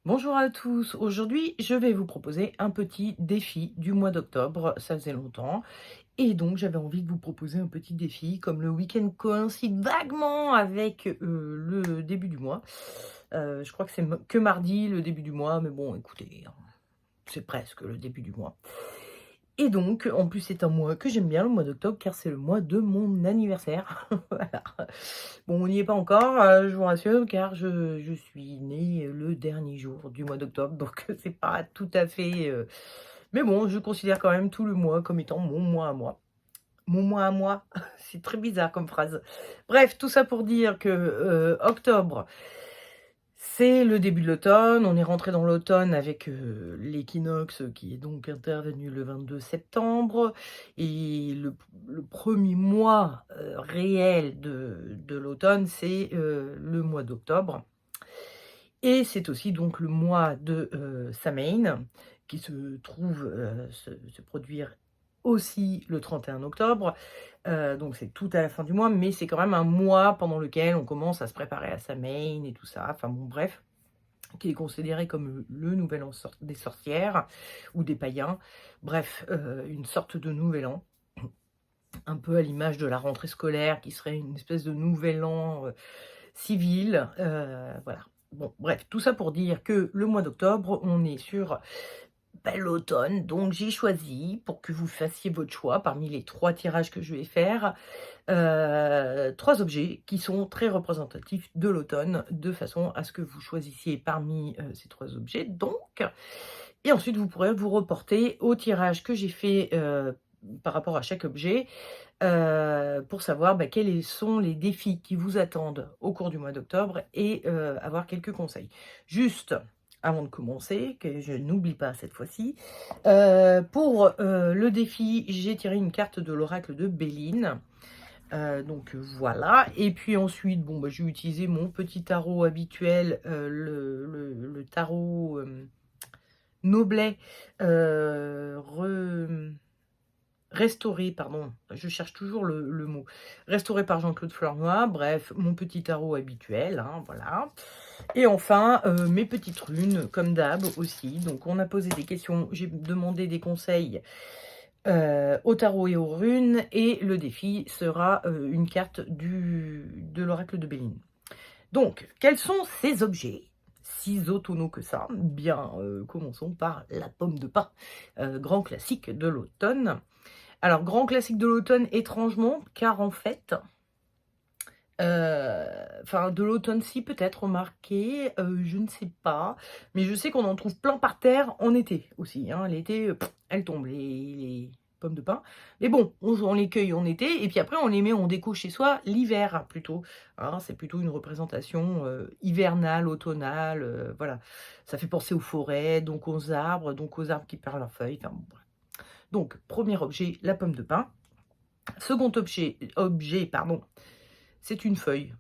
Bonjour à tous, aujourd'hui je vais vous proposer un petit défi du mois d'octobre, ça faisait longtemps, et donc j'avais envie de vous proposer un petit défi, comme le week-end coïncide vaguement avec le début du mois. Je crois que c'est que mardi le début du mois, mais bon écoutez, hein, c'est presque le début du mois. Et donc, en plus, c'est un mois que j'aime bien, le mois d'octobre, car c'est le mois de mon anniversaire. Voilà. Bon, on n'y est pas encore, je vous rassure, car je suis née le dernier jour du mois d'octobre, donc c'est pas tout à fait, mais bon, je considère quand même tout le mois comme étant mon mois à moi. Mon mois à moi, c'est très bizarre comme phrase. Bref, tout ça pour dire que, octobre, c'est le début de l'automne. On est rentré dans l'automne avec, l'équinoxe qui est donc intervenu le 22 septembre et le 1er mois, réel de l'automne, c'est, le mois d'octobre et c'est aussi donc le mois de, Samhain qui se trouve, se produire aussi le 31 octobre. Donc c'est tout à la fin du mois, mais c'est quand même un mois pendant lequel on commence à se préparer à Samhain et tout ça. Enfin bon bref, qui est considéré comme le nouvel an des sorcières ou des païens. Bref, une sorte de nouvel an, un peu à l'image de la rentrée scolaire qui serait une espèce de nouvel an, civil, voilà. Bon bref, tout ça pour dire que le mois d'octobre, on est sur l'automne, donc j'ai choisi, pour que vous fassiez votre choix parmi les 3 tirages que je vais faire, 3 objets qui sont très représentatifs de l'automne, de façon à ce que vous choisissiez parmi, ces 3 objets donc et ensuite vous pourrez vous reporter au tirage que j'ai fait, par rapport à chaque objet, pour savoir, quels sont les défis qui vous attendent au cours du mois d'octobre et avoir quelques conseils. Juste avant de commencer, que je n'oublie pas cette fois-ci, pour, le défi, j'ai tiré une carte de l'oracle de Béline. Donc voilà et puis ensuite, bon, j'ai utilisé mon petit tarot habituel, le tarot, Noblet, restauré, pardon, je cherche toujours le mot. Restauré par Jean-Claude Flornoy, bref, mon petit tarot habituel, hein, voilà. Et enfin, mes petites runes, comme d'hab aussi. Donc on a posé des questions, j'ai demandé des conseils, au tarot et aux runes et le défi sera, une carte de l'oracle de Béline. Donc, quels sont ces objets? Si automnaux que ça. Bien, commençons par la pomme de pin, grand classique de l'automne. Alors, grand classique de l'automne, étrangement, car en fait, enfin de l'automne si peut-être, remarquez, je ne sais pas, mais je sais qu'on en trouve plein par terre en été aussi, hein. L'été, elles tombent les pommes de pin. Mais bon, on les cueille en été et puis après on les met en déco chez soi l'hiver plutôt, hein. C'est plutôt une représentation, hivernale, automnale, voilà. Ça fait penser aux forêts, donc aux arbres qui perdent leurs feuilles, enfin bon, bref. Donc 1er objet, la pomme de pin. Second objet, pardon, c'est une feuille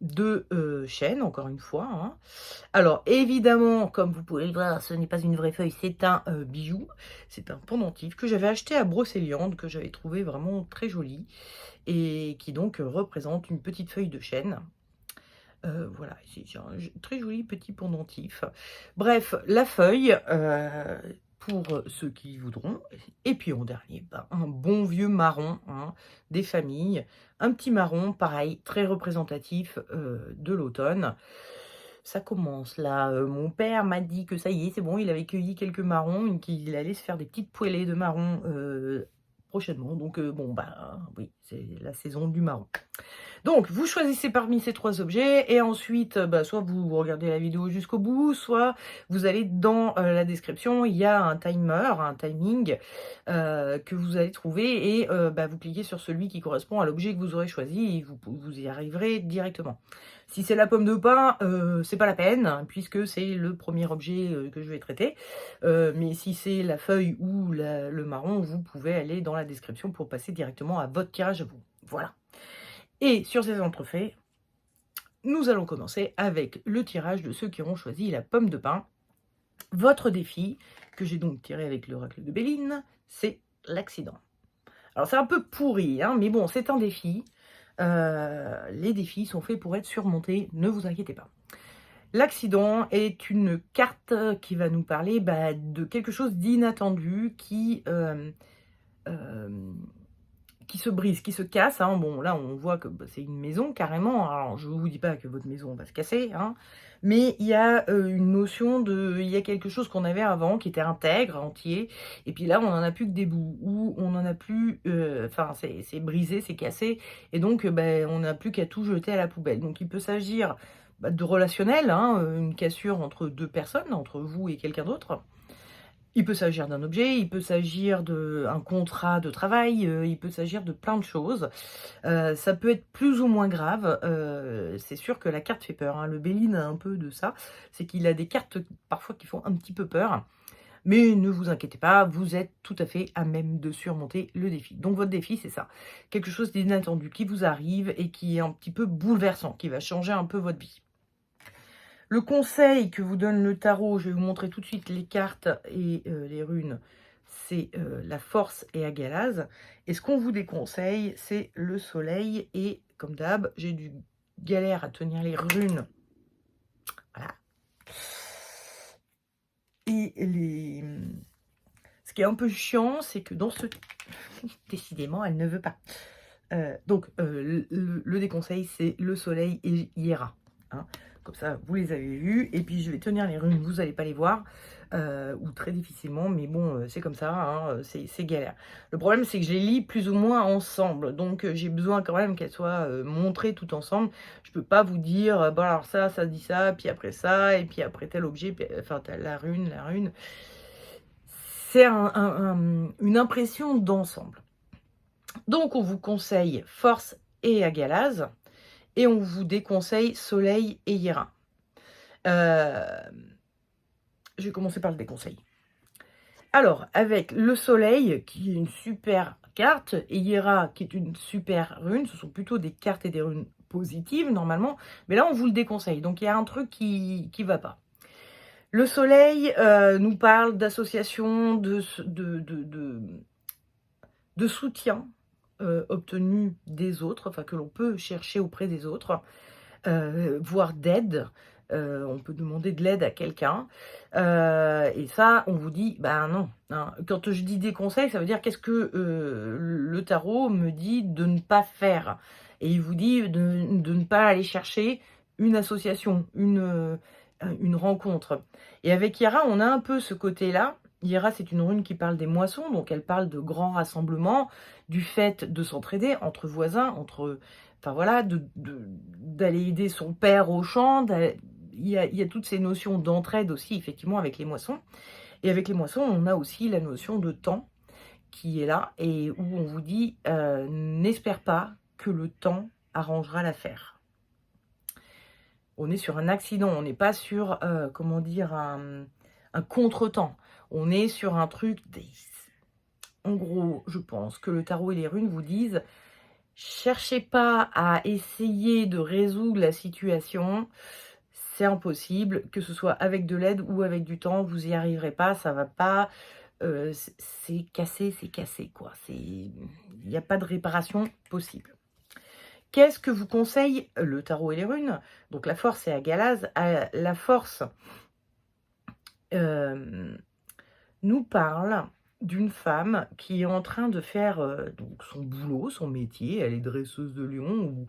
de, chêne, encore une fois, hein. Alors évidemment, comme vous pouvez le voir, ce n'est pas une vraie feuille, c'est un, bijou. C'est un pendentif que j'avais acheté à Brocéliande, que j'avais trouvé vraiment très joli et qui donc, représente une petite feuille de chêne. Voilà, c'est un très joli petit pendentif. Bref, la feuille, pour ceux qui voudront et puis en dernier, un bon vieux marron, hein, des familles. Un petit marron, pareil, très représentatif, de l'automne. Ça commence là, mon père m'a dit que ça y est, c'est bon, il avait cueilli quelques marrons et qu'il allait se faire des petites poêlées de marrons, prochainement. Donc bon, oui, c'est la saison du marron. Donc, vous choisissez parmi ces 3 objets et ensuite, soit vous regardez la vidéo jusqu'au bout, soit vous allez dans, la description, il y a un timer, un timing, que vous allez trouver et vous cliquez sur celui qui correspond à l'objet que vous aurez choisi et vous y arriverez directement. Si c'est la pomme de pin, c'est pas la peine puisque c'est le premier objet, que je vais traiter, mais si c'est la feuille ou le marron, vous pouvez aller dans la description pour passer directement à votre tirage à vous. Voilà. Et sur ces entrefaits, nous allons commencer avec le tirage de ceux qui auront choisi la pomme de pin. Votre défi, que j'ai donc tiré avec l'oracle de Béline, c'est l'accident. Alors c'est un peu pourri, hein, mais bon, c'est un défi. Les défis sont faits pour être surmontés, ne vous inquiétez pas. L'accident est une carte qui va nous parler de quelque chose d'inattendu qui se brise, qui se casse, hein. Bon, là, on voit que c'est une maison carrément. Alors, je ne vous dis pas que votre maison va se casser, hein, mais il y a une notion de... Il y a quelque chose qu'on avait avant qui était intègre, entier, et puis là, on n'en a plus que des bouts, ou on n'en a plus... Enfin, c'est brisé, c'est cassé, et donc, on n'a plus qu'à tout jeter à la poubelle. Donc, il peut s'agir de relationnel, hein, une cassure entre deux personnes, entre vous et quelqu'un d'autre. Il peut s'agir d'un objet, il peut s'agir d'un contrat de travail, il peut s'agir de plein de choses. Ça peut être plus ou moins grave, c'est sûr que la carte fait peur, hein. Le Béline a un peu de ça, c'est qu'il a des cartes parfois qui font un petit peu peur. Mais ne vous inquiétez pas, vous êtes tout à fait à même de surmonter le défi. Donc votre défi, c'est ça. Quelque chose d'inattendu qui vous arrive et qui est un petit peu bouleversant, qui va changer un peu votre vie. Le conseil que vous donne le tarot, je vais vous montrer tout de suite les cartes et les runes, c'est la force et Agalaz. Et ce qu'on vous déconseille, c'est le soleil. Et comme d'hab, j'ai du galère à tenir les runes. Voilà. Et ce qui est un peu chiant, c'est que dans ce... Décidément, elle ne veut pas. Donc, le déconseil, c'est le soleil et Hiera. Hein. Comme ça, vous les avez vus. Et puis, je vais tenir les runes, vous n'allez pas les voir. Ou très difficilement. Mais bon, c'est comme ça, hein, c'est galère. Le problème, c'est que je les lis plus ou moins ensemble. Donc, j'ai besoin quand même qu'elles soient montrées tout ensemble. Je ne peux pas vous dire, bon, alors ça dit ça, puis après ça, et puis après tel objet, puis, enfin, la rune. C'est une impression d'ensemble. Donc, on vous conseille force et Agalaz, et on vous déconseille soleil et Hiera. Je vais commencer par le déconseil. Alors, avec le soleil, qui est une super carte, et Hiera, qui est une super rune, ce sont plutôt des cartes et des runes positives, normalement, mais là, on vous le déconseille. Donc, il y a un truc qui ne va pas. Le soleil nous parle d'association, de soutien obtenu des autres, enfin que l'on peut chercher auprès des autres, voire d'aide. On peut demander de l'aide à quelqu'un. Et ça, on vous dit, non. Hein. Quand je dis des conseils, ça veut dire qu'est-ce que le tarot me dit de ne pas faire. Et il vous dit de ne pas aller chercher une association, une rencontre. Et avec Hiera, on a un peu ce côté-là. Hiera, c'est une rune qui parle des moissons, donc elle parle de grands rassemblements, du fait de s'entraider entre voisins, enfin voilà, d'aller aider son père au champ. Il y a toutes ces notions d'entraide aussi, effectivement, avec les moissons. Et avec les moissons, on a aussi la notion de temps qui est là et où on vous dit n'espère pas que le temps arrangera l'affaire. On est sur un accident, on n'est pas sur, comment dire, un contretemps. On est sur un truc... En gros, je pense que le tarot et les runes vous disent cherchez pas à essayer de résoudre la situation, c'est impossible, que ce soit avec de l'aide ou avec du temps, vous n'y arriverez pas, ça va pas, c'est cassé, quoi. Il n'y a pas de réparation possible. Qu'est-ce que vous conseille le tarot et les runes? Donc la force est à Agalaz. La force nous parle d'une femme qui est en train de faire donc son boulot, son métier. Elle est dresseuse de lions ou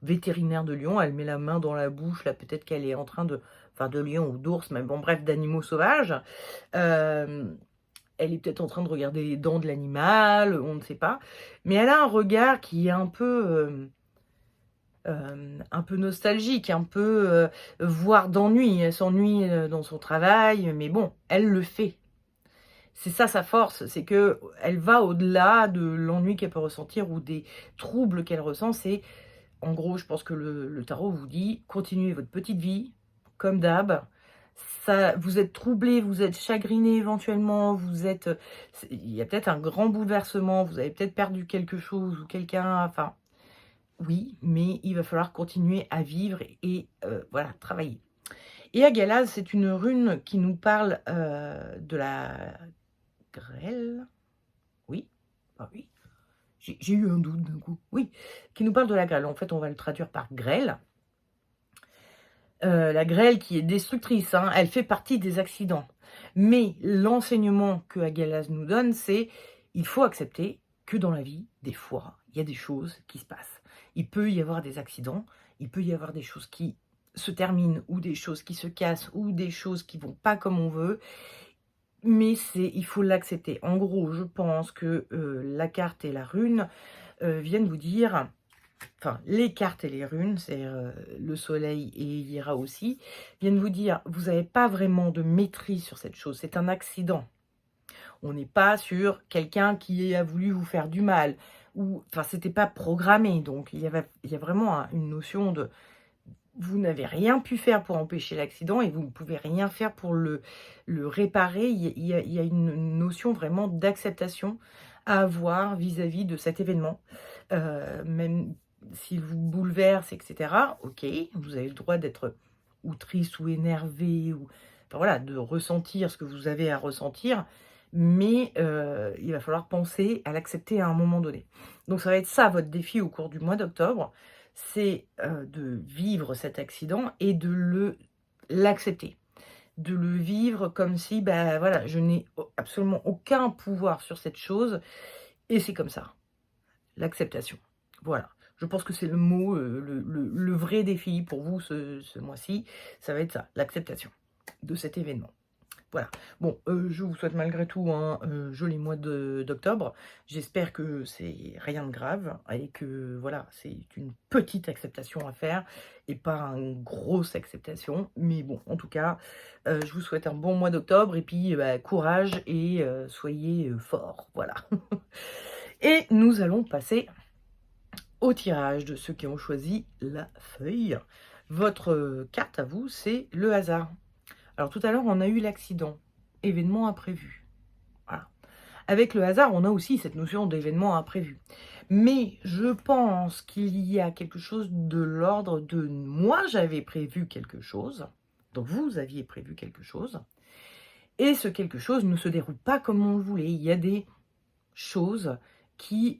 vétérinaire de lions. Elle met la main dans la bouche, là peut-être qu'elle est en train de... Enfin de lions ou d'ours, mais bon bref, d'animaux sauvages. Elle est peut-être en train de regarder les dents de l'animal, on ne sait pas. Mais elle a un regard qui est un peu nostalgique, un peu voire d'ennui. Elle s'ennuie dans son travail, mais bon, elle le fait. C'est ça sa force, c'est que elle va au-delà de l'ennui qu'elle peut ressentir ou des troubles qu'elle ressent. C'est, en gros, je pense que le tarot vous dit, continuez votre petite vie, comme d'hab. Ça, vous êtes troublé, vous êtes chagriné éventuellement, il y a peut-être un grand bouleversement, vous avez peut-être perdu quelque chose ou quelqu'un, enfin, oui, mais il va falloir continuer à vivre et voilà, travailler. Et Agalaz, c'est une rune qui nous parle de la grêle. Oui, oui. J'ai eu un doute d'un coup. Oui, qui nous parle de la grêle. En fait, on va le traduire par grêle. La grêle qui est destructrice, hein, elle fait partie des accidents. Mais l'enseignement que Agalaz nous donne, c'est il faut accepter que dans la vie, des fois, il y a des choses qui se passent. Il peut y avoir des accidents, il peut y avoir des choses qui se terminent ou des choses qui se cassent ou des choses qui vont pas comme on veut, mais il faut l'accepter. En gros, je pense que la carte et la rune viennent vous dire, enfin, les cartes et les runes, c'est le soleil et Ira aussi, viennent vous dire, vous n'avez pas vraiment de maîtrise sur cette chose, c'est un accident. On n'est pas sur quelqu'un qui a voulu vous faire du mal, ou, enfin, c'était pas programmé, donc il y a vraiment une notion de, vous n'avez rien pu faire pour empêcher l'accident et vous ne pouvez rien faire pour le réparer. Il y a une notion vraiment d'acceptation à avoir vis-à-vis de cet événement. Même s'il vous bouleverse, etc. Ok, vous avez le droit d'être ou triste ou énervé, ou enfin, voilà, de ressentir ce que vous avez à ressentir, mais il va falloir penser à l'accepter à un moment donné. Donc ça va être ça votre défi au cours du mois d'octobre, c'est de vivre cet accident et de l'accepter, de le vivre comme si, bah voilà, je n'ai absolument aucun pouvoir sur cette chose et c'est comme ça. L'acceptation. Voilà. Je pense que c'est le mot, le vrai défi pour vous ce mois-ci, ça va être ça, l'acceptation de cet événement. Voilà. Bon, je vous souhaite malgré tout un joli mois d'octobre. J'espère que c'est rien de grave et que voilà, c'est une petite acceptation à faire et pas une grosse acceptation. Mais bon, en tout cas, je vous souhaite un bon mois d'octobre et puis bah, courage et soyez forts. Voilà. Et nous allons passer au tirage de ceux qui ont choisi la feuille. Votre carte à vous, c'est le hasard. Alors tout à l'heure, on a eu l'accident, événement imprévu. Voilà. Avec le hasard, on a aussi cette notion d'événement imprévu. Mais je pense qu'il y a quelque chose de l'ordre de moi, j'avais prévu quelque chose, donc vous aviez prévu quelque chose, et ce quelque chose ne se déroule pas comme on le voulait. Il y a des choses qui,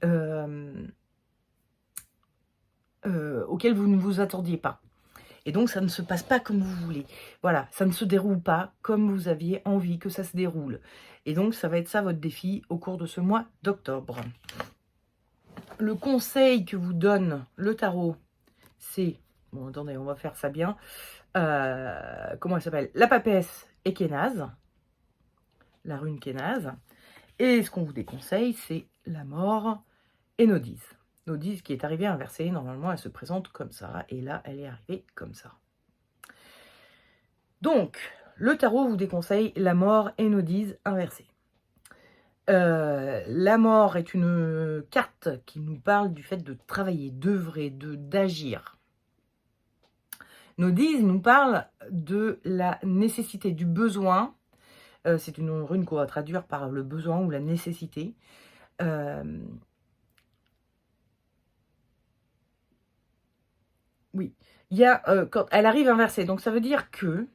auxquelles vous ne vous attendiez pas. Et donc, ça ne se passe pas comme vous voulez. Voilà, ça ne se déroule pas comme vous aviez envie que ça se déroule. Et donc, ça va être ça votre défi au cours de ce mois d'octobre. Le conseil que vous donne le tarot, c'est... Bon, attendez, on va faire ça bien. Comment elle s'appelle? La papesse et Kénaz. La rune Kénaz. Et ce qu'on vous déconseille, c'est la mort et Nodise. Nodise qui est arrivée inversée, normalement elle se présente comme ça, et là elle est arrivée comme ça. Donc, le tarot vous déconseille la mort et Nodise inversée. La mort est une carte qui nous parle du fait de travailler, d'œuvrer, d'agir. Nodise nous parle de la nécessité, du besoin. C'est une rune qu'on va traduire par le besoin ou la nécessité. Oui, il y a quand elle arrive inversée, donc ça veut dire que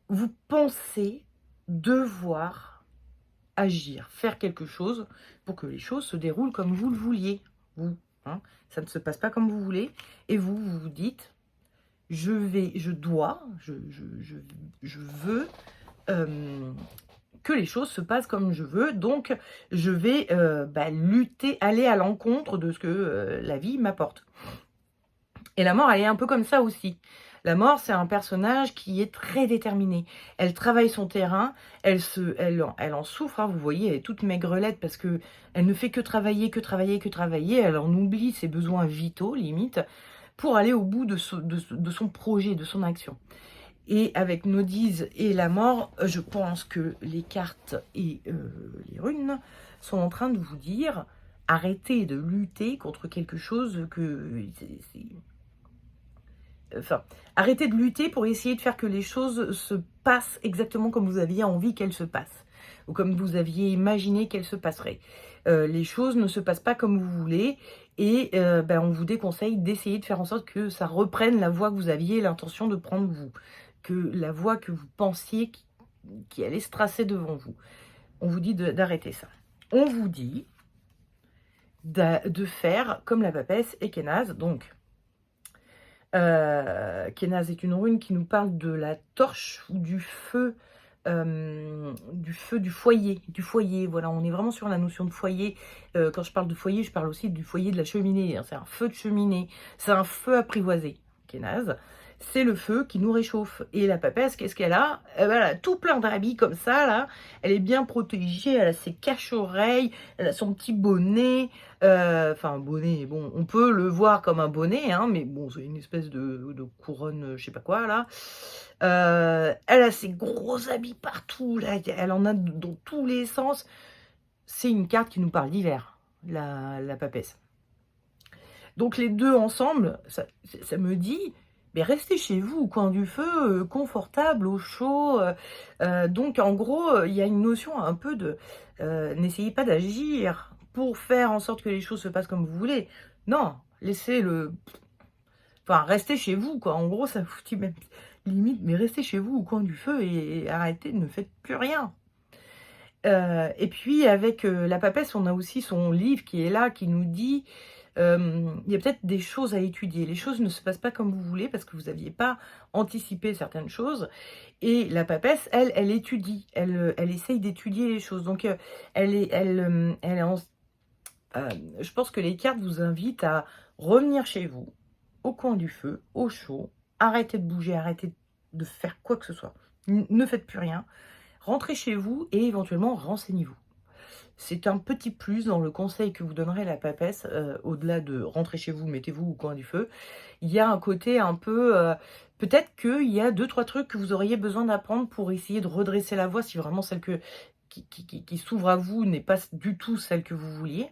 vous pensez devoir agir, faire quelque chose pour que les choses se déroulent comme vous le vouliez, vous. Hein. Ça ne se passe pas comme vous voulez, et vous vous dites, je veux que les choses se passent comme je veux, donc je vais lutter, aller à l'encontre de ce que la vie m'apporte. Et la mort, elle est un peu comme ça aussi. La mort, c'est un personnage qui est très déterminé. Elle travaille son terrain, elle en souffre. Hein, vous voyez, elle est toute maigrelette parce que elle ne fait que travailler, que travailler, que travailler. Elle en oublie ses besoins vitaux, limite, pour aller au bout de son projet, de son action. Et avec Nodise et la mort, je pense que les cartes et les runes sont en train de vous dire arrêtez de lutter contre quelque chose que... Enfin, arrêtez de lutter pour essayer de faire que les choses se passent exactement comme vous aviez envie qu'elles se passent, ou comme vous aviez imaginé qu'elles se passeraient. Les choses ne se passent pas comme vous voulez, et on vous déconseille d'essayer de faire en sorte que ça reprenne la voie que vous aviez l'intention de prendre vous, que la voie que vous pensiez qui allait se tracer devant vous. On vous dit d'arrêter ça. On vous dit de faire comme la papesse et Kénaz, donc Kénaz est une rune qui nous parle de la torche ou du foyer, voilà, on est vraiment sur la notion de foyer. Quand je parle de foyer, je parle aussi du foyer de la cheminée, hein, c'est un feu de cheminée, c'est un feu apprivoisé, Kénaz. C'est le feu qui nous réchauffe. Et la papesse, qu'est-ce qu'elle a? Eh ben, elle a tout plein d'habits comme ça, là. Elle est bien protégée, elle a ses cache-oreilles, elle a son petit bonnet. Enfin, bonnet, bon, on peut le voir comme un bonnet, hein, mais bon, c'est une espèce de couronne, je sais pas quoi, là. Elle a ses gros habits partout, là. Elle en a dans tous les sens. C'est une carte qui nous parle d'hiver, la papesse. Donc les deux ensemble, ça me dit, mais restez chez vous au coin du feu, confortable, au chaud. Donc en gros, il y a une notion un peu de, n'essayez pas d'agir pour faire en sorte que les choses se passent comme vous voulez. Non, laissez le, enfin restez chez vous quoi. En gros, ça vous dit même limite, mais restez chez vous au coin du feu et arrêtez, ne faites plus rien. Et puis avec la papesse, on a aussi son livre qui est là, qui nous dit il y a peut-être des choses à étudier. Les choses ne se passent pas comme vous voulez parce que vous n'aviez pas anticipé certaines choses. Et la papesse, elle étudie, elle essaye d'étudier les choses. Donc elle est je pense que les cartes vous invitent à revenir chez vous, au coin du feu, au chaud. Arrêtez de bouger, arrêtez de faire quoi que ce soit. Ne faites plus rien. Rentrez chez vous et éventuellement renseignez-vous. C'est un petit plus dans le conseil que vous donnerez la papesse, au-delà de rentrer chez vous, mettez-vous au coin du feu. Il y a un côté un peu, peut-être qu'il y a 2-3 trucs que vous auriez besoin d'apprendre pour essayer de redresser la voie si vraiment celle qui s'ouvre à vous n'est pas du tout celle que vous vouliez.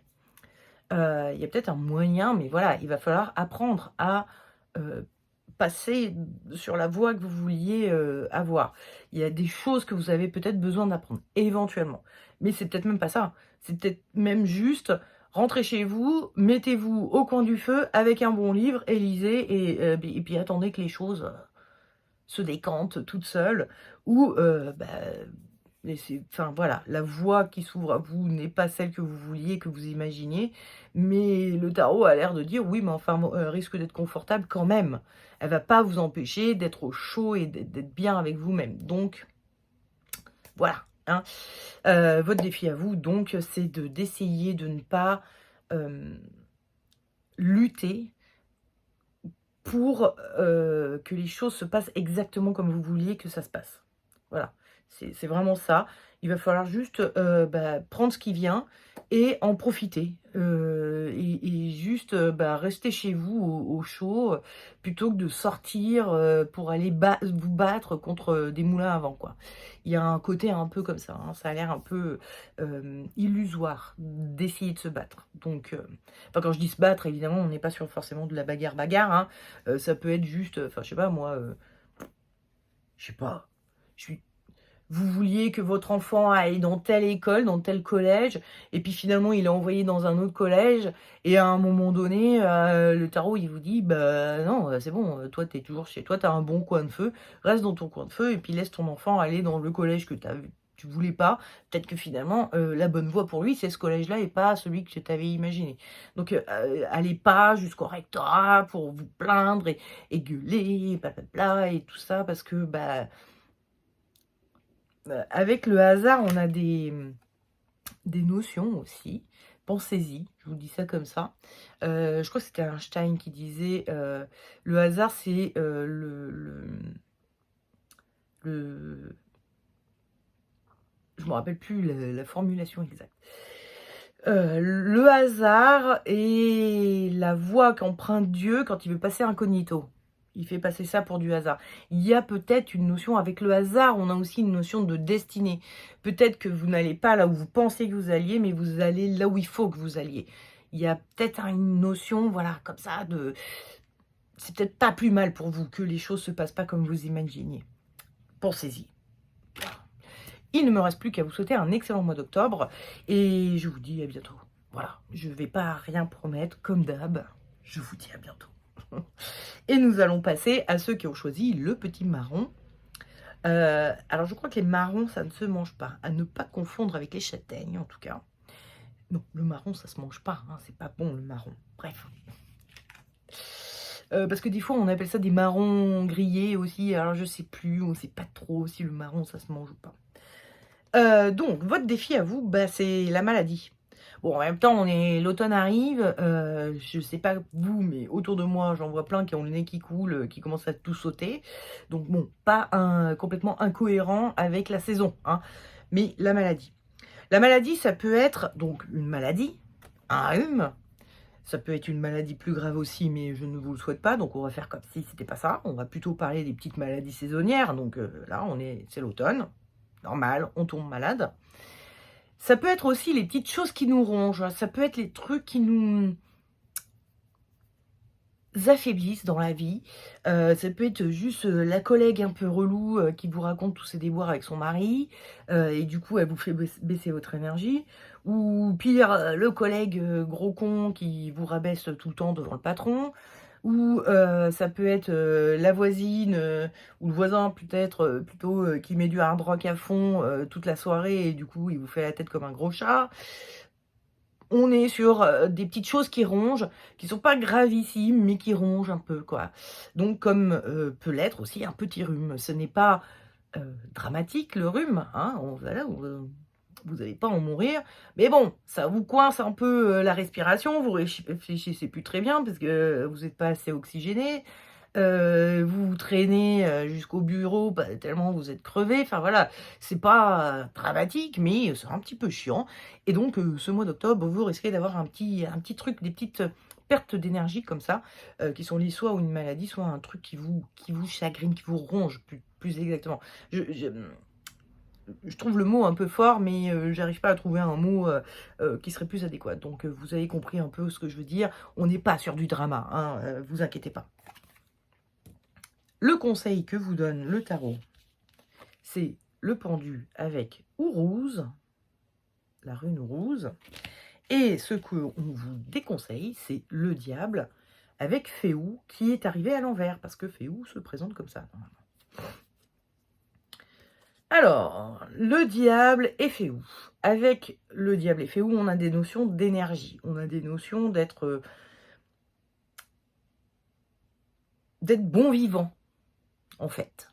Il y a peut-être un moyen, mais voilà, il va falloir apprendre à passer sur la voie que vous vouliez avoir. Il y a des choses que vous avez peut-être besoin d'apprendre, éventuellement. Mais c'est peut-être même pas ça. C'est peut-être même juste rentrez chez vous, mettez-vous au coin du feu avec un bon livre et lisez, et puis attendez que les choses se décantent toutes seules. Ou enfin voilà, la voie qui s'ouvre à vous n'est pas celle que vous vouliez, que vous imaginiez, mais le tarot a l'air de dire oui, mais enfin, risque d'être confortable quand même. Elle va pas vous empêcher d'être au chaud et d'être bien avec vous-même. Donc, voilà. Hein. Votre défi à vous, donc, c'est d'essayer de ne pas lutter pour que les choses se passent exactement comme vous vouliez que ça se passe. Voilà, c'est vraiment ça. Il va falloir juste prendre ce qui vient et en profiter. Et juste rester chez vous au chaud plutôt que de sortir pour aller vous battre contre des moulins à vent, quoi. Il y a un côté un peu comme ça. Hein, ça a l'air un peu illusoire d'essayer de se battre. Donc, enfin, quand je dis se battre, évidemment, on n'est pas sur forcément de la bagarre. Hein. Ça peut être juste, enfin, je sais pas, moi, je sais pas, vous vouliez que votre enfant aille dans telle école, dans tel collège, et puis finalement il est envoyé dans un autre collège, et à un moment donné, le tarot il vous dit, bah non, c'est bon, toi t'es toujours chez toi, t'as un bon coin de feu, reste dans ton coin de feu, et puis laisse ton enfant aller dans le collège que tu voulais pas. Peut-être que finalement, la bonne voie pour lui, c'est ce collège-là et pas celui que tu avais imaginé. Donc, allez pas jusqu'au rectorat pour vous plaindre et gueuler, blablabla, et tout ça, parce que, avec le hasard, on a des notions aussi. Pensez-y, je vous dis ça comme ça. Je crois que c'était Einstein qui disait le hasard, c'est je me rappelle plus la formulation exacte. Le hasard est la voie qu'emprunte Dieu quand il veut passer incognito. Il fait passer ça pour du hasard. Il y a peut-être une notion, avec le hasard, on a aussi une notion de destinée. Peut-être que vous n'allez pas là où vous pensez que vous alliez, mais vous allez là où il faut que vous alliez. Il y a peut-être une notion, voilà, comme ça, de... C'est peut-être pas plus mal pour vous que les choses se passent pas comme vous imaginiez. Pensez-y. Il ne me reste plus qu'à vous souhaiter un excellent mois d'octobre, et je vous dis à bientôt. Voilà, je ne vais pas rien promettre, comme d'hab, je vous dis à bientôt. Et nous allons passer à ceux qui ont choisi le petit marron. Alors je crois que les marrons, ça ne se mange pas, à ne pas confondre avec les châtaignes en tout cas. Non, le marron, ça se mange pas, hein, c'est pas bon le marron. Bref. Parce que des fois, on appelle ça des marrons grillés aussi, alors je sais plus, on sait pas trop si le marron, ça se mange ou pas. Donc votre défi à vous, bah, c'est la maladie. Bon, en même temps, l'automne arrive, je sais pas vous, mais autour de moi, j'en vois plein qui ont le nez qui coule, qui commencent à tout sauter. Donc bon, pas complètement incohérent avec la saison, hein, mais la maladie. La maladie, ça peut être donc une maladie, un rhume, ça peut être une maladie plus grave aussi, mais je ne vous le souhaite pas, donc on va faire comme si c'était pas ça. On va plutôt parler des petites maladies saisonnières, donc là, c'est l'automne, normal, on tombe malade. Ça peut être aussi les petites choses qui nous rongent, ça peut être les trucs qui nous affaiblissent dans la vie. Ça peut être juste, la collègue un peu relou, qui vous raconte tous ses déboires avec son mari, et du coup, elle vous fait baisser votre énergie. Ou pire, le collègue, gros con qui vous rabaisse tout le temps devant le patron. Ou, ça peut être, la voisine, ou le voisin peut-être, plutôt, qui met du hard rock à fond, toute la soirée et du coup, il vous fait la tête comme un gros chat. On est sur, des petites choses qui rongent, qui sont pas gravissimes, mais qui rongent un peu, quoi. Donc comme, peut l'être aussi un petit rhume. Ce n'est pas, dramatique le rhume, hein, voilà, vous allez pas en mourir, mais bon, ça vous coince un peu, la respiration, vous réfléchissez plus très bien parce que vous êtes pas assez oxygéné. Vous vous traînez, jusqu'au bureau, bah, tellement vous êtes crevé. Enfin voilà, c'est pas, dramatique, mais c'est un petit peu chiant et donc ce mois d'octobre, vous risquez d'avoir un petit truc, des petites, pertes d'énergie comme ça, qui sont liées soit à une maladie, soit à un truc qui vous chagrine, qui vous ronge plus exactement. Je trouve le mot un peu fort, mais j'arrive pas à trouver un mot, qui serait plus adéquat. Donc vous avez compris un peu ce que je veux dire. On n'est pas sur du drama, hein, vous inquiétez pas. Le conseil que vous donne le tarot, c'est le pendu avec Ourouse, la rune Ourouse. Et ce qu'on vous déconseille, c'est le diable avec Féou, qui est arrivé à l'envers, parce que Féou se présente comme ça, normalement. Alors, le diable et Féou. Avec le diable et Féou, on a des notions d'énergie. On a des notions d'être bon vivant, en fait.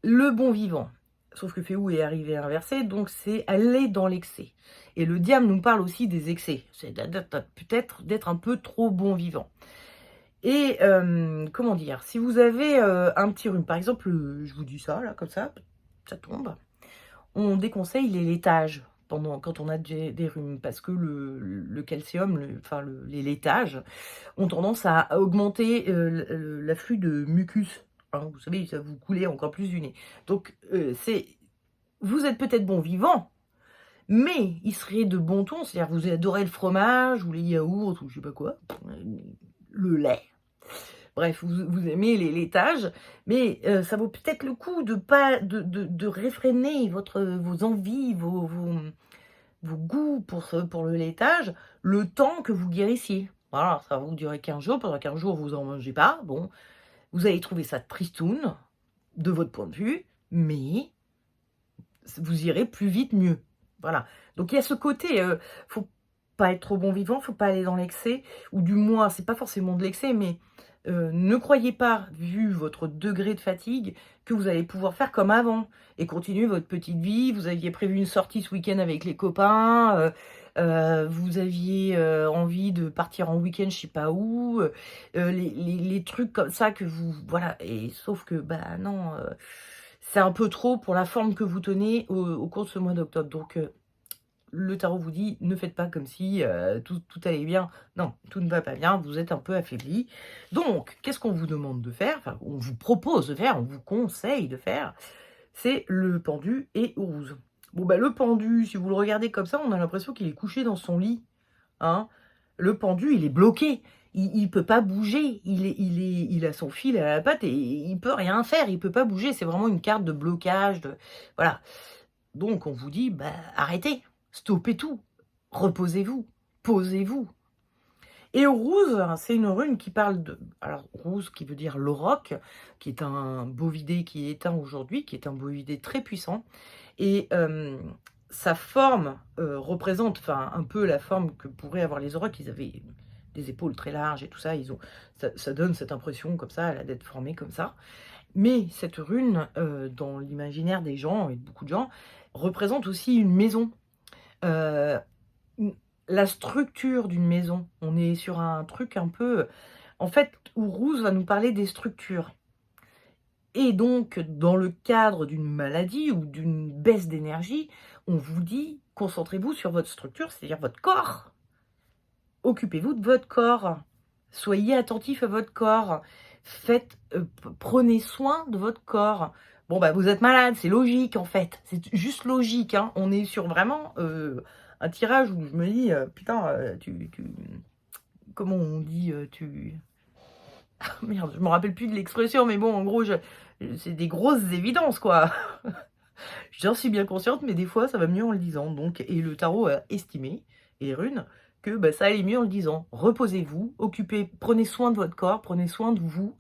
Le bon vivant. Sauf que Féou est arrivé inversé, donc c'est aller dans l'excès. Et le diable nous parle aussi des excès. C'est peut-être d'être un peu trop bon vivant. Et comment dire, si vous avez un petit rhume, par exemple, je vous dis ça, là, comme ça tombe, on déconseille les laitages quand on a des rhumes, parce que le calcium, les laitages, ont tendance à augmenter l'afflux de mucus. Hein, vous savez, ça vous coulez encore plus du nez. Donc, vous êtes peut-être bon vivant, mais il serait de bon ton, c'est-à-dire vous adorez le fromage, ou les yaourts, ou je sais pas quoi, le lait. Bref, vous aimez les laitages, mais ça vaut peut-être le coup de réfréner vos envies, vos goûts pour le laitage, le temps que vous guérissiez. Voilà, ça va vous durer 15 jours. Pendant 15 jours, vous en mangez pas. Bon, vous allez trouver ça tristoun, de votre point de vue, mais vous irez plus vite, mieux. Voilà. Donc il y a ce côté, faut pas être trop bon vivant, faut pas aller dans l'excès, ou du moins, c'est pas forcément de l'excès, mais ne croyez pas, vu votre degré de fatigue, que vous allez pouvoir faire comme avant et continuer votre petite vie. Vous aviez prévu une sortie ce week-end avec les copains, vous aviez envie de partir en week-end, je sais pas où, les trucs comme ça que vous... Voilà, et sauf que, bah non, c'est un peu trop pour la forme que vous tenez au cours de ce mois d'octobre. Donc, le tarot vous dit, ne faites pas comme si tout allait bien. Non, tout ne va pas bien, vous êtes un peu affaibli. Donc, qu'est-ce qu'on vous demande de faire? Enfin, on vous propose de faire, on vous conseille de faire. C'est le pendu et Ourouse. Bon, bah, le pendu, si vous le regardez comme ça, on a l'impression qu'il est couché dans son lit. Hein. Le pendu, il est bloqué. Il peut pas bouger. Il a son fil à la patte et il peut rien faire. Il peut pas bouger. C'est vraiment une carte de blocage. Voilà. Donc, on vous dit, bah, arrêtez. Stoppez tout. Reposez-vous. Posez-vous. Et Rouge, c'est une rune qui parle de... Alors, Rouge qui veut dire l'auroch, qui est un bovidé qui est éteint aujourd'hui, qui est un bovidé très puissant. Et sa forme représente un peu la forme que pourraient avoir les aurochs. Ils avaient des épaules très larges et tout ça, ça donne cette impression comme ça, elle a d'être formée comme ça. Mais cette rune, dans l'imaginaire des gens et de beaucoup de gens, représente aussi une maison. Heu, mmh, la structure d'une maison. On est sur un truc un peu, en fait, où Rose va nous parler des structures. Et donc, dans le cadre d'une maladie ou d'une baisse d'énergie, on vous dit: «Concentrez-vous sur votre structure, c'est-à-dire votre corps. Occupez-vous de votre corps. Soyez attentif à votre corps. Faites, prenez soin de votre corps». Bon, bah, vous êtes malade, c'est logique, en fait. C'est juste logique, hein. On est sur vraiment, un tirage où je me dis, «Putain, comment on dit, merde, je me rappelle plus de l'expression, mais bon, en gros, c'est des grosses évidences, quoi. J'en suis bien consciente, mais des fois, ça va mieux en le disant. Donc, et le tarot a estimé, et les runes, que bah, ça allait mieux en le disant. Reposez-vous, prenez soin de votre corps, prenez soin de vous.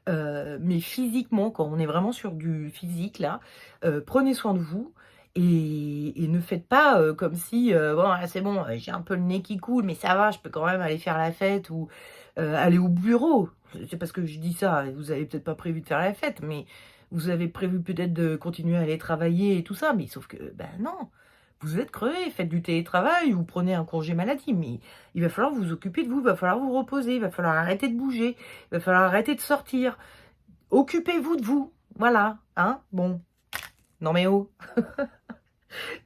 Mais physiquement, quand on est vraiment sur du physique, là, prenez soin de vous. Et ne faites pas comme si, bon, là, c'est bon, j'ai un peu le nez qui coule, mais ça va, je peux quand même aller faire la fête ou aller au bureau. C'est parce que je dis ça, vous avez peut-être pas prévu de faire la fête, mais vous avez prévu peut-être de continuer à aller travailler et tout ça, mais sauf que, ben non, vous êtes crevé, faites du télétravail ou prenez un congé maladie, mais il va falloir vous occuper de vous, il va falloir vous reposer, il va falloir arrêter de bouger, il va falloir arrêter de sortir. Occupez-vous de vous, voilà, hein, bon. Non mais oh.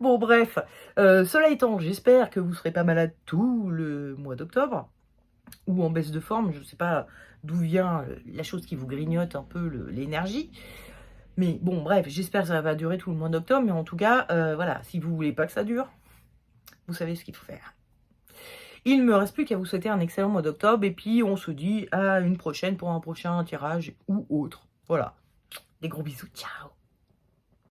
Bon bref, cela étant, j'espère que vous ne serez pas malade tout le mois d'octobre, ou en baisse de forme, je ne sais pas d'où vient la chose qui vous grignote un peu l'énergie. Mais bon, bref, j'espère que ça va durer tout le mois d'octobre, mais en tout cas, voilà, si vous voulez pas que ça dure, vous savez ce qu'il faut faire. Il ne me reste plus qu'à vous souhaiter un excellent mois d'octobre, et puis on se dit à une prochaine pour un prochain tirage ou autre. Voilà, des gros bisous, ciao!